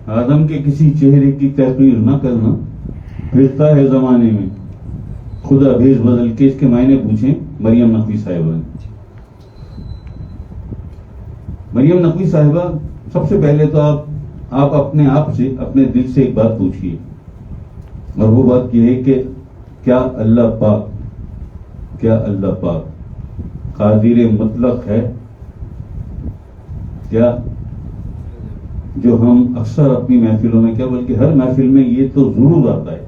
آدم کے کسی چہرے کی تحقیر نہ کرنا، پھرتا ہے زمانے میں خدا بھیس بدل کے. اس کے معنی پوچھیں مریم نقوی صاحبہ نے. مریم نقوی صاحبہ، سب سے پہلے تو آپ اپنے آپ سے، اپنے دل سے ایک بات پوچھیے، اور وہ بات یہ ہے کہ کیا اللہ پاک قادر مطلق ہے؟ کیا جو ہم اکثر اپنی محفلوں میں، کیا بلکہ ہر محفل میں یہ تو ضرور آتا ہے،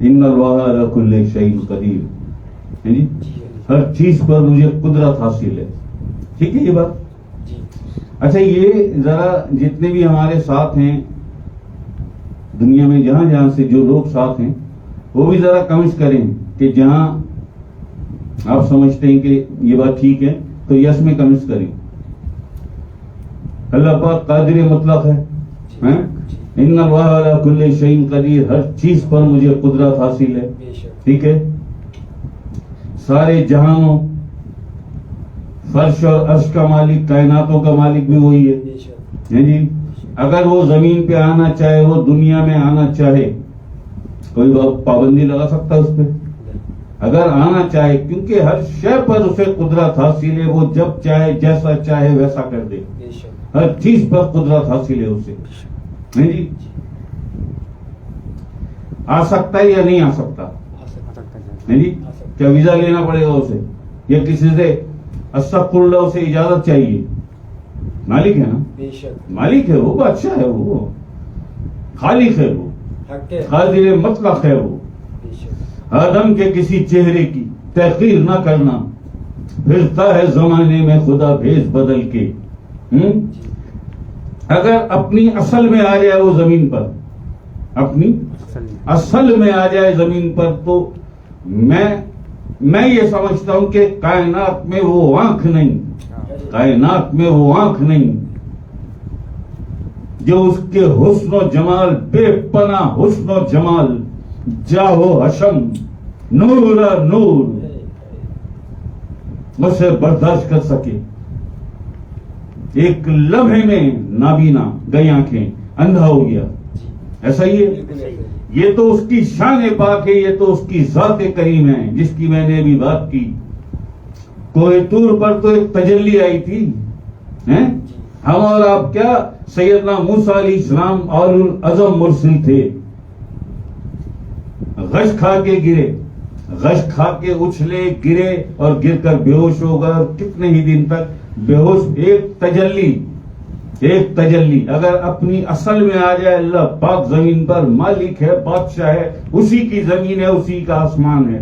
ان اللہ علی کل شیء قدیر، یعنی ہر چیز پر مجھے قدرت حاصل ہے. ٹھیک ہے یہ بات؟ اچھا، یہ ذرا جتنے بھی ہمارے ساتھ ہیں دنیا میں، جہاں سے جو لوگ ساتھ ہیں، وہ بھی ذرا کمنٹ کریں کہ جہاں آپ سمجھتے ہیں کہ یہ بات ٹھیک ہے تو یس میں کمنٹ کریں. اللہ پاک قادر مطلق ہے، ان اللہ علی کل شیء قدیر، ہر چیز پر مجھے قدرت حاصل ہے. ٹھیک ہے، سارے جہانوں، فرش اور عرش کا مالک، کائناتوں کا مالک بھی وہی ہے جی. اگر وہ زمین پہ آنا چاہے، وہ دنیا میں آنا چاہے، کوئی پابندی لگا سکتا ہے اس پہ؟ اگر آنا چاہے، کیونکہ ہر شے پر اسے قدرت حاصل ہے، وہ جب چاہے جیسا چاہے ویسا کر دے. ہر چیز پر قدرت حاصل ہے اسے. نہیں جی، آ سکتا ہے یا نہیں آ سکتا؟ نہیں جی. کیا ویزا لینا پڑے گا اسے، یا کسی سے استغفر اللہ اسے اجازت چاہیے؟ مالک ہے نا، مالک ہے وہ، بادشاہ ہے وہ، خالق ہے وہ، قادر مطلق ہے وہ. آدم کے کسی چہرے کی تحقیر نہ کرنا، پھرتا ہے زمانے میں خدا بھیس بدل کے. اگر اپنی اصل میں آ جائے وہ زمین پر، اپنی اصل میں آ جائے زمین پر، تو میں یہ سمجھتا ہوں کہ کائنات میں وہ آنکھ نہیں، کائنات میں وہ آنکھ نہیں جو اس کے حسن و جمال، بے پناہ حسن و جمال، جاہو حشم، نور نور، اسے برداشت کر سکے. ایک لمحے میں نابینا گئی آنکھیں، اندھا ہو گیا. ایسا ہی ہے، یہ تو اس کی شان پاک ہے، یہ تو اس کی ذات کریم ہے جس کی میں نے ابھی بات کی. کوہ طور پر تو ایک تجلی آئی تھی. ہم اور آپ کیا سیدنا موسیٰ علیہ السلام اولو العزم مرسل تھے. غش کھا کے گرے، غش کھا کے اچھلے، گرے اور گر کر بے ہوش ہو گئے، کتنے ہی دن تک بے ہوش. ایک تجلی اگر اپنی اصل میں آ جائے، اللہ پاک زمین پر مالک ہے، بادشاہ ہے، اسی کی زمین ہے، اسی کا آسمان ہے.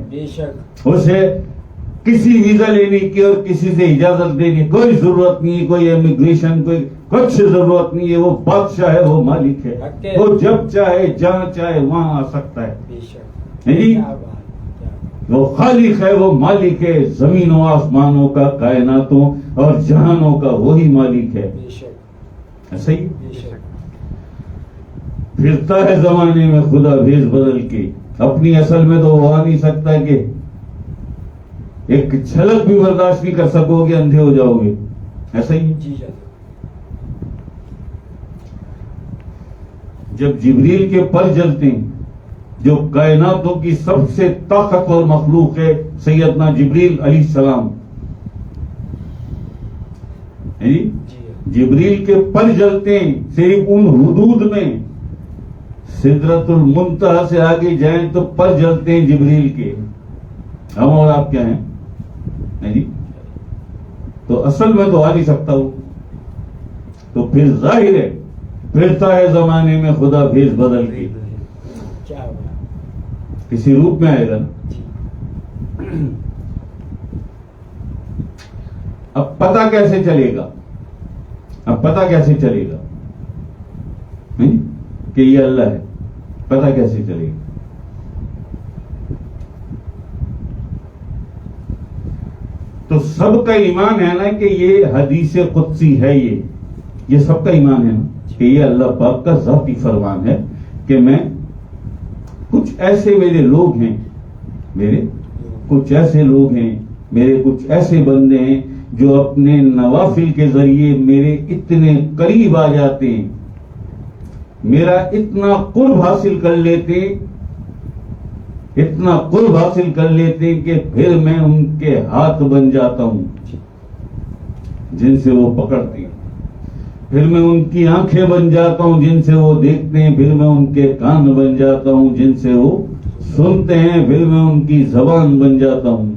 اسے کسی ویزا لینے کی اور کسی سے اجازت دینے کی کوئی ضرورت نہیں، کوئی امیگریشن، کوئی کچھ ضرورت نہیں ہے. وہ بادشاہ ہے، وہ مالک ہے، وہ جب چاہے جہاں چاہے وہاں آ سکتا ہے. وہ خالق ہے، وہ مالک ہے، زمین و آسمانوں کا، کائناتوں اور جہانوں کا وہی مالک ہے. ایسا ہی پھرتا ہے زمانے میں خدا بھیس بدل کے. اپنی اصل میں تو وہ آ نہیں سکتا کہ ایک جھلک بھی برداشت نہیں کر سکو گے، اندھے ہو جاؤ گے. ایسا ہی جب جبریل کے پر جلتے ہیں، جو کائناتوں کی سب سے طاقتور مخلوق ہے سیدنا جبریل علیہ السلام، جبریل کے پر جلتے ہیں. صرف ان حدود میں سدرۃ المنتہا سے آگے جائیں تو پر جلتے ہیں جبریل کے. ہم اور آپ کیا ہیں جی؟ تو اصل میں تو آ نہیں سکتا ہوں. تو پھر ظاہر ہے پھرتا ہے زمانے میں خدا بھیس بدل کے. کسی روپ میں آئے گا. اب پتہ کیسے چلے گا؟ اب پتہ کیسے چلے گا کہ یہ اللہ ہے؟ پتہ کیسے چلے گا؟ تو سب کا ایمان ہے نا کہ یہ حدیث قدسی ہے، یہ سب کا ایمان ہے نا کہ یہ اللہ پاک کا ذاتی فرمان ہے کہ میں کچھ ایسے میرے لوگ ہیں، میرے کچھ ایسے لوگ ہیں، میرے کچھ ایسے بندے ہیں جو اپنے نوافل کے ذریعے میرے اتنے قریب آ جاتے ہیں میرا اتنا قرب حاصل کر لیتے، اتنا قرب حاصل کر لیتے کہ پھر میں ان کے ہاتھ بن جاتا ہوں جن سے وہ پکڑتے ہیں، پھر میں ان کی آنکھیں بن جاتا ہوں جن سے وہ دیکھتے ہیں، پھر میں ان کے کان بن جاتا ہوں جن سے وہ سنتے ہیں، پھر میں ان کی زبان بن جاتا ہوں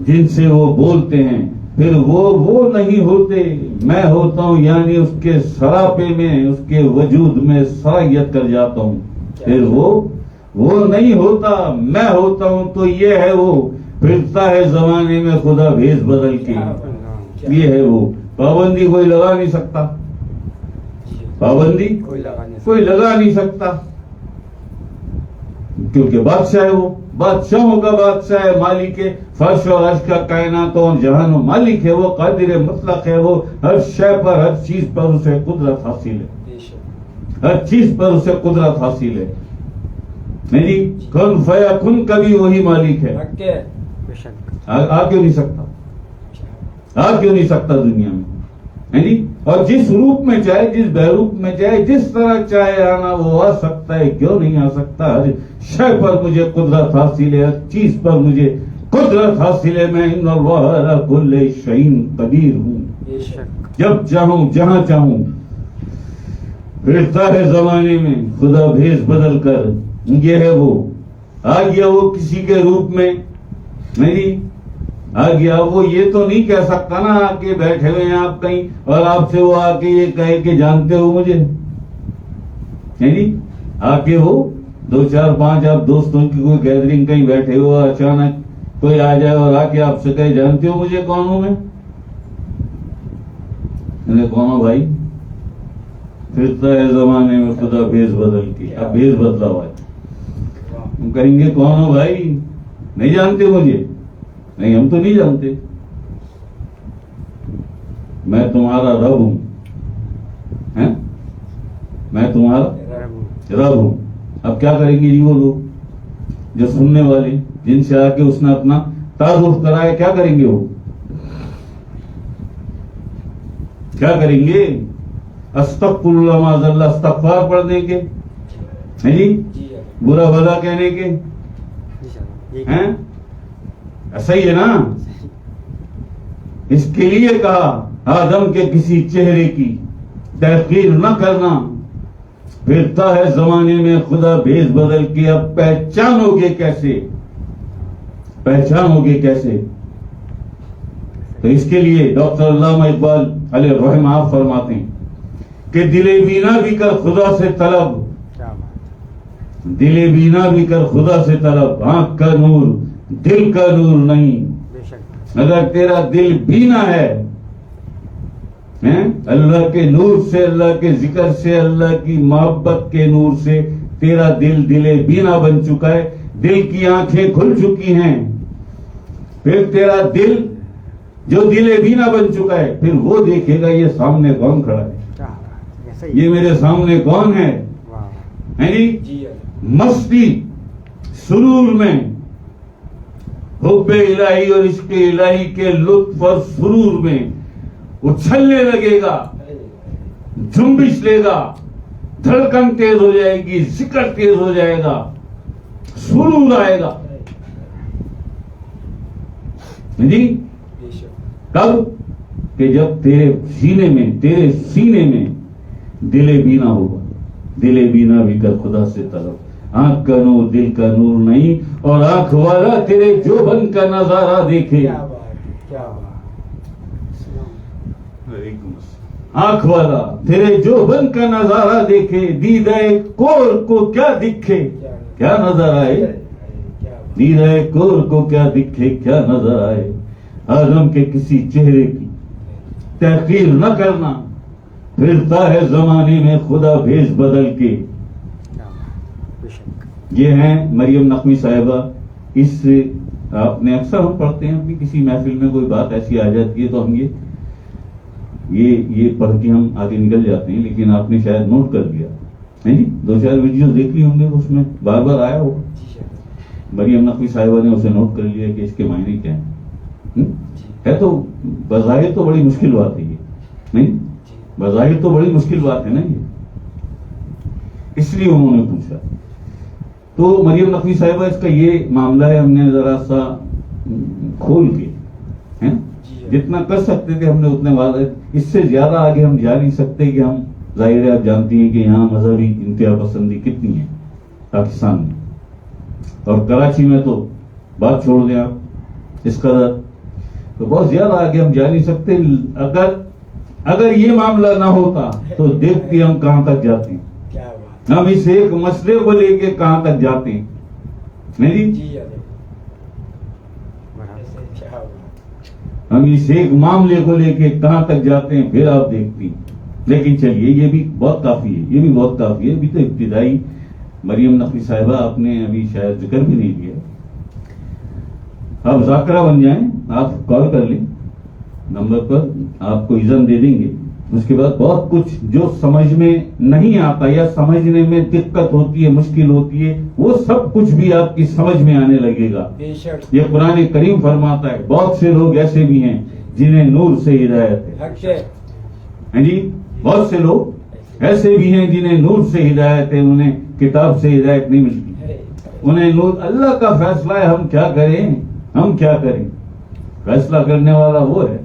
جن سے وہ بولتے ہیں، پھر وہ نہیں ہوتے، میں ہوتا ہوں، یعنی اس کے سراپے میں، اس کے وجود میں سرایت کر جاتا ہوں، پھر وہ نہیں ہوتا، میں ہوتا ہوں، تو یہ ہے وہ پھرتا ہے زمانے میں خدا بھیس بدل کے، یہ ہے وہ۔ پابندی کوئی لگا نہیں سکتا، پابندی کوئی لگا نہیں سکتا، کیونکہ بادشاہ ہے، وہ بادشاہوں کا بادشاہ ہے، مالک ہے فرش و عرش کا، کائنات اور جہان و مالک ہے، وہ قادر مطلق ہے، وہ ہر شے پر، ہر چیز پر اسے قدرت حاصل ہے، ہر چیز پر اسے قدرت حاصل ہے۔ میری کن فیا کن کا بھی وہی مالک ہے، آ کیوں نہیں سکتا، آ کیوں نہیں سکتا دنیا میں، اور جس روپ میں چاہے، جس بہروپ میں چاہے، جس طرح چاہے آنا وہ آ سکتا ہے، کیوں نہیں آ سکتا؟ ہر شے پر مجھے قدرت حاصل ہے، ہر چیز پر مجھے قدرت حاصل ہے، میں ان اللہ علی کل شیء قدیر ہوں، جب چاہوں جہاں چاہوں، پھرتا ہے زمانے میں خدا بھیس بدل کر، یہ ہے وہ، آ گیا وہ کسی کے روپ میں، آ گیا وہ، یہ تو نہیں کہہ سکتا نا آ کے بیٹھے ہوئے ہیں آپ کہیں اور آپ سے وہ آ کے یہ کہے کہ جانتے ہو مجھے، آ کے وہ 2-4-5 آپ دوستوں کی کوئی گیدرنگ کہیں بیٹھے ہو، اچانک کوئی آ جائے اور آ کے آپ سے کہے جانتے ہو مجھے کون ہوں میں، کون ہوں بھائی؟ پھرتا ہے زمانے میں خدا بھیس بدل کے، اب بھیس بدلا ہوا ہے، ہم کہیں گے کون ہو بھائی؟ نہیں جانتے مجھے؟ نہیں، ہم تو نہیں جانتے، میں تمہارا رب ہوں، میں تمہارا رب ہوں۔ اب کیا کریں گے جی وہ لوگ جو سننے والے، جن سے آ کے اس نے اپنا تعارف کرایا، کیا کریں گے وہ؟ کیا کریں گے؟ استغفر اللہ معاذ اللہ، استغفار پڑھنے کے، برا بھلا کہنے کے، ایسا ہی ہے نا؟ اس کے لیے کہا آدم کے کسی چہرے کی تحقیر نہ کرنا، پھرتا ہے زمانے میں خدا بھیس بدل کے، اب پہچانو گے کیسے، پہچانو گے کیسے؟ تو اس کے لیے ڈاکٹر علامہ اقبال علیہ الرحمہ آپ فرماتے ہیں کہ دل بینا بھی کر خدا سے طلب، دل بینا بھی کر خدا سے طلب، آنکھ کا نور دل کا نور نہیں، اگر تیرا دل بینا ہے اللہ کے نور سے، اللہ کے ذکر سے، اللہ کی محبت کے نور سے، تیرا دل بینا بن چکا ہے، دل کی آنکھیں کھل چکی ہیں، پھر تیرا دل جو دل بینا بن چکا ہے، پھر وہ دیکھے گا یہ سامنے کون کھڑا ہے، یہ میرے سامنے کون ہے، مستی سرور میں حب الہی اور عشق الہی کے لطف اور سرور میں اچھلنے لگے گا، جنبش لے گا، دھڑکن تیز ہو جائے گی، ذکر تیز ہو جائے گا، سرور آئے گا، کب؟ کہ جب تیرے سینے میں دل بینا ہوگا، دل بینا بھی کر خدا سے طلب، آنکھ کا نور دل کا نور نہیں، اور آنکھ والا تیرے جوبن کا نظارہ دیکھے، آنکھ والا تیرے جوبن کا نظارہ دیکھے، دیدہ کور کو کیا دکھے کیا نظر آئے، دیدہ کور کو کیا دکھے کیا نظر آئے، آدم کے کسی چہرے کی تحقیر نہ کرنا، پھرتا ہے زمانے میں خدا بھیس بدل کے۔ یہ ہیں مریم نقوی صاحبہ، اس آپ نے اکثر ہم پڑھتے ہیں کہ کسی محفل میں کوئی بات ایسی آ جاتی ہے تو ہم یہ پڑھ کے ہم آگے نکل جاتے ہیں، لیکن آپ نے شاید نوٹ کر لیا، 2-4 ویڈیوز دیکھ لی ہوں گے، اس میں بار بار آیا ہوگا، مریم نقوی صاحبہ نے اسے نوٹ کر لیا کہ اس کے معنی کیا ہیں۔ ہے تو بظاہر تو بڑی مشکل بات ہے یہ، نہیں بظاہر تو بڑی مشکل بات ہے نا اس لیے انہوں نے پوچھا. تو مریم نقوی صاحبہ اس کا یہ معاملہ ہے، ہم نے ذرا سا کھول کے جتنا کر سکتے تھے ہم نے اتنے وعدے، اس سے زیادہ آگے ہم جا نہیں سکتے کہ ہم ظاہر ہے آپ جانتی ہیں کہ یہاں مذہبی انتہا پسندی کتنی ہے پاکستان میں، اور کراچی میں تو بات چھوڑ دیں آپ اس قدر، تو بہت زیادہ آگے ہم جا نہیں سکتے. اگر یہ معاملہ نہ ہوتا تو دیکھتے ہم کہاں تک جاتے ہیں، ہم اس ایک مسئلے کو لے کے کہاں تک جاتے ہیں. نہیں جی، ہم اس ایک معاملے کو لے کے کہاں تک جاتے ہیں پھر آپ دیکھتی ہیں. لیکن چلیے یہ بھی بہت کافی ہے، یہ بھی بہت کافی ہے. ابھی تو ابتدائی مریم نقوی صاحبہ آپ نے ابھی شاید ذکر بھی نہیں کیا. آپ ذاکرہ بن جائیں، آپ کال کر لیں نمبر پر، آپ کو اذن دے دیں گے. اس کے بعد بہت کچھ جو سمجھ میں نہیں آتا یا سمجھنے میں دقت ہوتی ہے، مشکل ہوتی ہے، وہ سب کچھ بھی آپ کی سمجھ میں آنے لگے گا. یہ قرآن کریم فرماتا ہے بہت سے لوگ ایسے بھی ہیں جنہیں نور سے ہدایت ہے. جی بہت سے لوگ ایسے بھی ہیں جنہیں نور سے ہدایت ہے، انہیں کتاب سے ہدایت نہیں ملتی. انہیں نور، اللہ کا فیصلہ ہے، ہم کیا کریں، ہم کیا کریں. فیصلہ کرنے والا وہ ہے،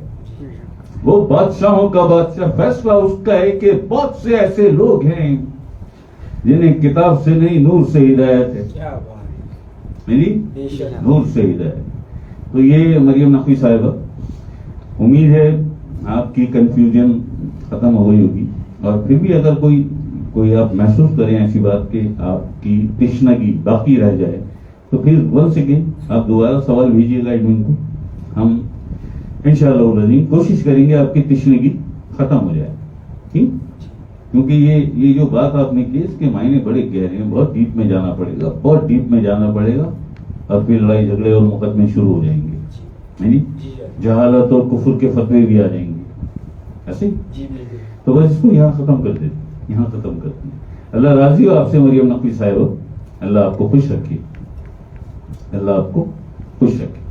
وہ بادشاہوں کا بادشاہ. فیصلہ اس کا ہے کہ بہت سے ایسے لوگ ہیں جنہیں کتاب سے نہیں نور سے ہدایت ہے. نور سے ہدایت. تو یہ مریم نقوی صاحبہ، امید ہے آپ کی کنفیوژن ختم ہو گئی ہوگی. اور پھر بھی اگر کوئی آپ محسوس کریں ایسی بات کہ آپ کی تشنگی باقی رہ جائے تو پھر ونس اگین آپ دوبارہ سوال بھیجیے گا ایڈمن کو. ہم انشاءاللہ العظیم کوشش کریں گے آپ کی تشنگی ختم ہو جائے. ٹھیک، کیونکہ یہ جو بات آپ نے کی اس کے معنی بڑے گہرے ہیں، بہت ڈیپ میں جانا پڑے گا، بہت ڈیپ میں جانا پڑے گا، اور پھر لڑائی جھگڑے اور مقدمے شروع ہو جائیں گے. جہالت اور کفر کے فتوے بھی آ جائیں گے ایسے. تو بس اس کو یہاں ختم کر دیتے، یہاں ختم کرتے ہیں. اللہ راضی ہو آپ سے مریم نقوی صاحب، اللہ آپ کو خوش رکھے، اللہ آپ کو خوش رکھے.